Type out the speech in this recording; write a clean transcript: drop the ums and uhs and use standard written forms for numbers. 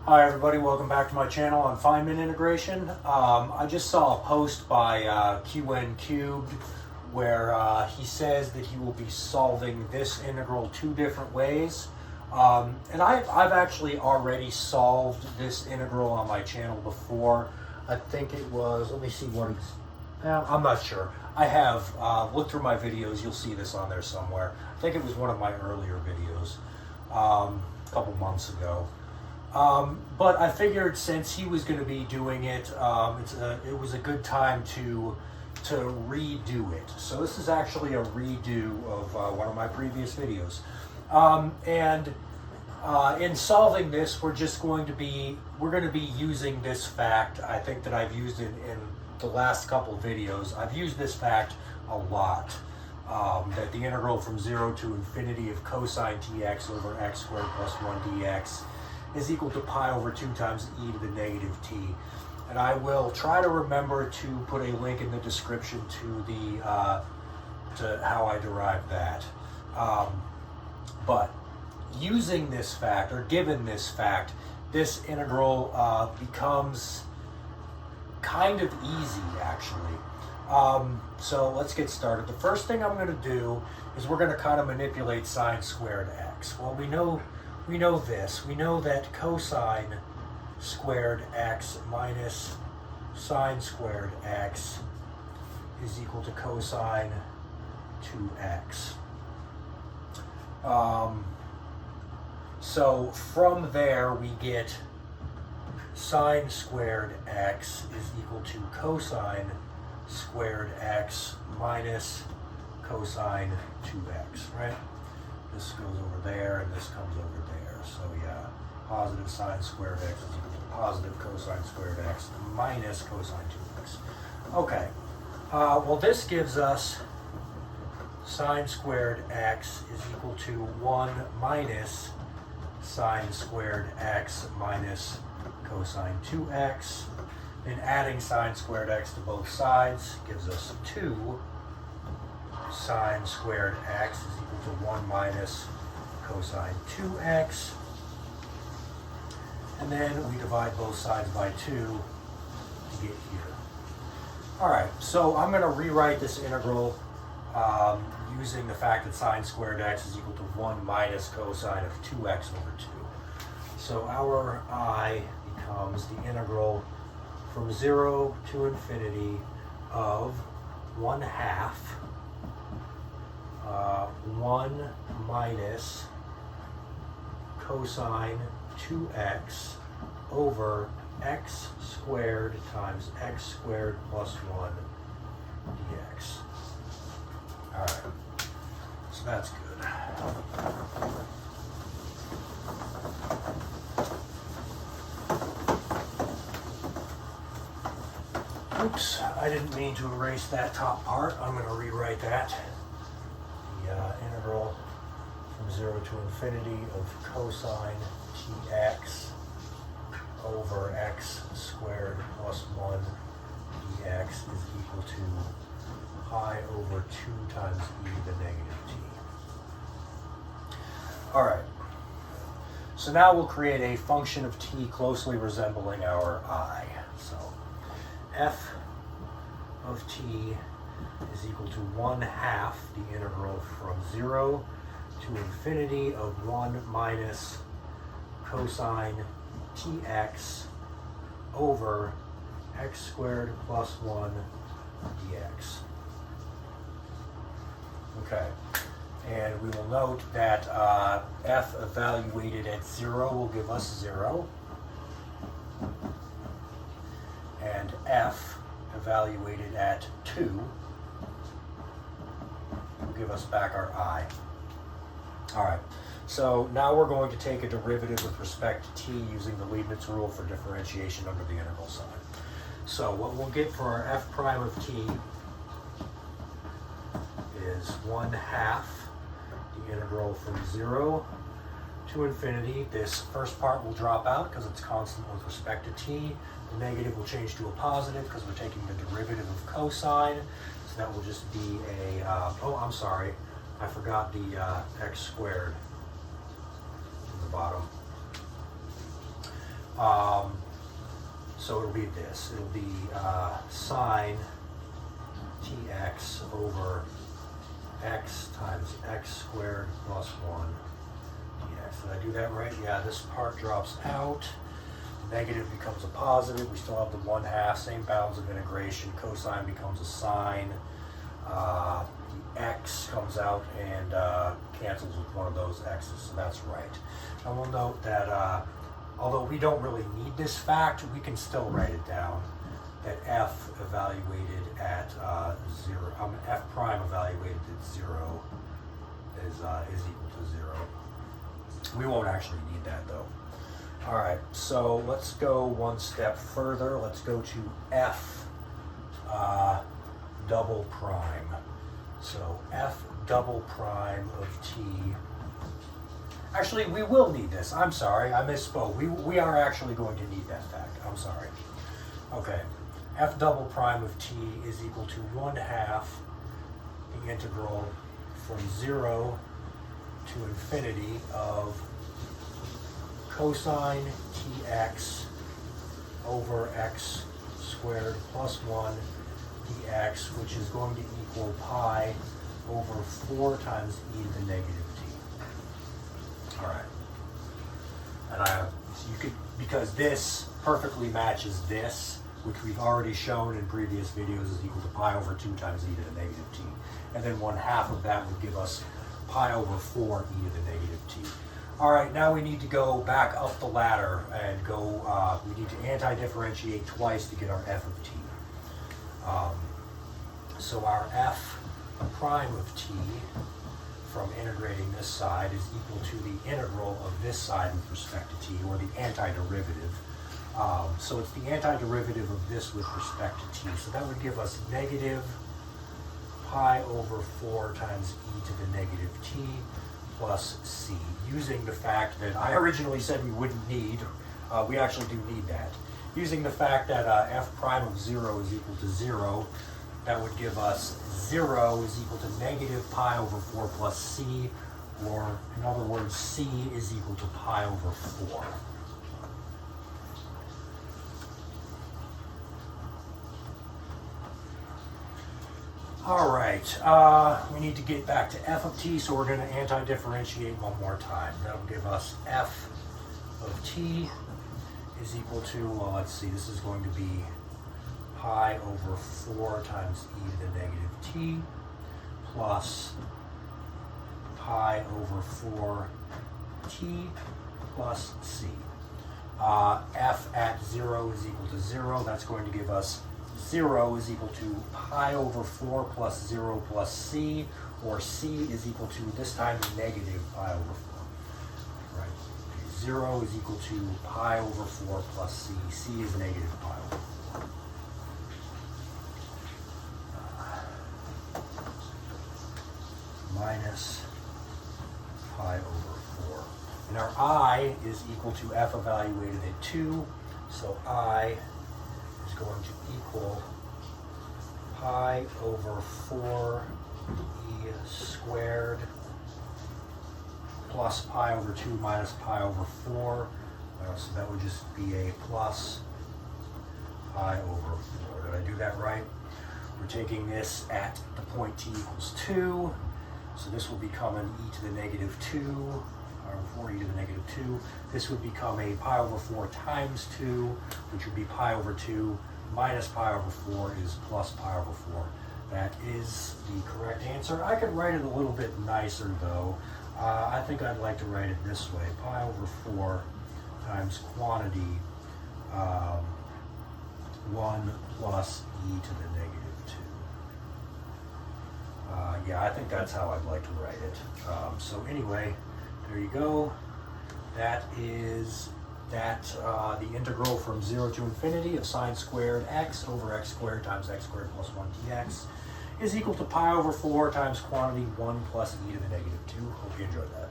Hi everybody, welcome back to my channel on Feynman integration. I just saw a post by QN Cubed where he says that he will be solving this integral two different ways. And I've actually already solved this integral on my channel before. I think it was, let me see what it's, I'm not sure. I have looked through my videos, you'll see this on there somewhere. I think it was one of my earlier videos a couple months ago. But I figured since he was going to be doing it, it was a good time to redo it. So this is actually a redo of one of my previous videos. In solving this, we're going to be using this fact. I think that I've used it in the last couple videos. I've used this fact a lot. That the integral from 0 to infinity of cosine tx over x squared plus 1 dx is equal to pi over 2 times e to the negative t. And I will try to remember to put a link in the description to to how I derived that. But using this fact, or given this fact, this integral becomes kind of easy, actually. So let's get started. The first thing I'm going to do is we're going to kind of manipulate sine squared x. Well, we know this. We know that cosine squared x minus sine squared x is equal to cosine 2x. So from there we get sine squared x is equal to cosine squared x minus cosine 2x, right? This goes over there and this comes over there. So yeah, positive sine squared x is equal to positive cosine squared x minus cosine 2x. Okay, well this gives us sine squared x is equal to 1 minus sine squared x minus cosine 2x. And adding sine squared x to both sides gives us 2 sine squared x is equal to 1 minus cosine 2x. And then we divide both sides by 2 to get here. All right, so I'm going to rewrite this integral using the fact that sine squared x is equal to 1 minus cosine of 2x over 2. So our I becomes the integral from 0 to infinity of 1/2 1 minus cosine 2x over x squared times x squared plus 1 dx. All right, so that's good. Oops, I didn't mean to erase that top part. I'm going to rewrite that. The integral from 0 to infinity of cosine tx over x squared plus 1 dx is equal to pi over 2 times e to the negative t. All right. So now we'll create a function of t closely resembling our I. So f of t is equal to 1/2 the integral from 0 to infinity of 1 minus cosine tx over x squared plus 1 dx. Okay, and we will note that f evaluated at 0 will give us 0, and f evaluated at 2 will give us back our I. All right, so now we're going to take a derivative with respect to t using the Leibniz rule for differentiation under the integral sign. So what we'll get for our f prime of t is 1/2 the integral from 0 to infinity. This first part will drop out because it's constant with respect to t. The negative will change to a positive because we're taking the derivative of cosine. So that will just be a, oh, I'm sorry. I forgot the x squared at the bottom. So it'll be this. It'll be sine tx over x times x squared plus 1 dx. Did I do that right? Yeah, this part drops out. Negative becomes a positive. We still have the 1/2, same bounds of integration. Cosine becomes a sine. The x comes out and cancels with one of those x's, so that's right. And we'll note that although we don't really need this fact, we can still write it down, that f evaluated at 0, f prime evaluated at 0 is equal to 0. We won't actually need that though. All right, so let's go one step further. Let's go to f double prime. So f double prime of t. Actually, we will need this. I'm sorry, I misspoke. We are actually going to need that fact. I'm sorry. Okay, f double prime of t is equal to 1/2 the integral from 0 to infinity of cosine tx over x squared plus 1 dx, which is going to equal pi over 4 times e to the negative t. All right. And you could, because this perfectly matches this, which we've already shown in previous videos is equal to pi over 2 times e to the negative t. And then 1/2 of that would give us pi over 4 e to the negative t. All right, now we need to go back up the ladder and go, we need to anti-differentiate twice to get our f of t. So our f prime of t from integrating this side is equal to the integral of this side with respect to t, or the antiderivative. So it's the antiderivative of this with respect to t. So that would give us negative pi over 4 times e to the negative t plus c, using the fact that I originally said we wouldn't need, we actually do need that. Using the fact that f prime of 0 is equal to 0, that would give us 0 is equal to negative pi over 4 plus c, or in other words, c is equal to pi over 4. All right, we need to get back to f of t, so we're going to anti-differentiate one more time. That'll give us f of t is equal to, well, let's see, this is going to be pi over 4 times e to the negative t plus pi over 4 t plus c. F at 0 is equal to 0. That's going to give us 0 is equal to pi over 4 plus 0 plus c, or c is equal to, this time, negative pi over 4. Right? 0 is equal to pi over 4 plus c. c is negative pi over 4. Minus pi over 4. And our I is equal to f evaluated at 2, so I is going to equal pi over 4 e squared plus pi over 2 minus pi over 4. So that would just be a plus pi over 4. Did I do that right? We're taking this at the point t equals 2. So this will become an e to the negative 2, or 4e to the negative 2. This would become a pi over 4 times 2, which would be pi over 2 minus pi over 4 is plus pi over 4. That is the correct answer. I could write it a little bit nicer though. I think I'd like to write it this way. Pi over 4 times quantity 1 plus e to the negative 2. Yeah, I think that's how I'd like to write it. So anyway, there you go. That is the integral from 0 to infinity of sine squared x over x squared times x squared plus 1 dx is equal to pi over 4 times quantity 1 plus e to the negative 2. Hope you enjoyed that.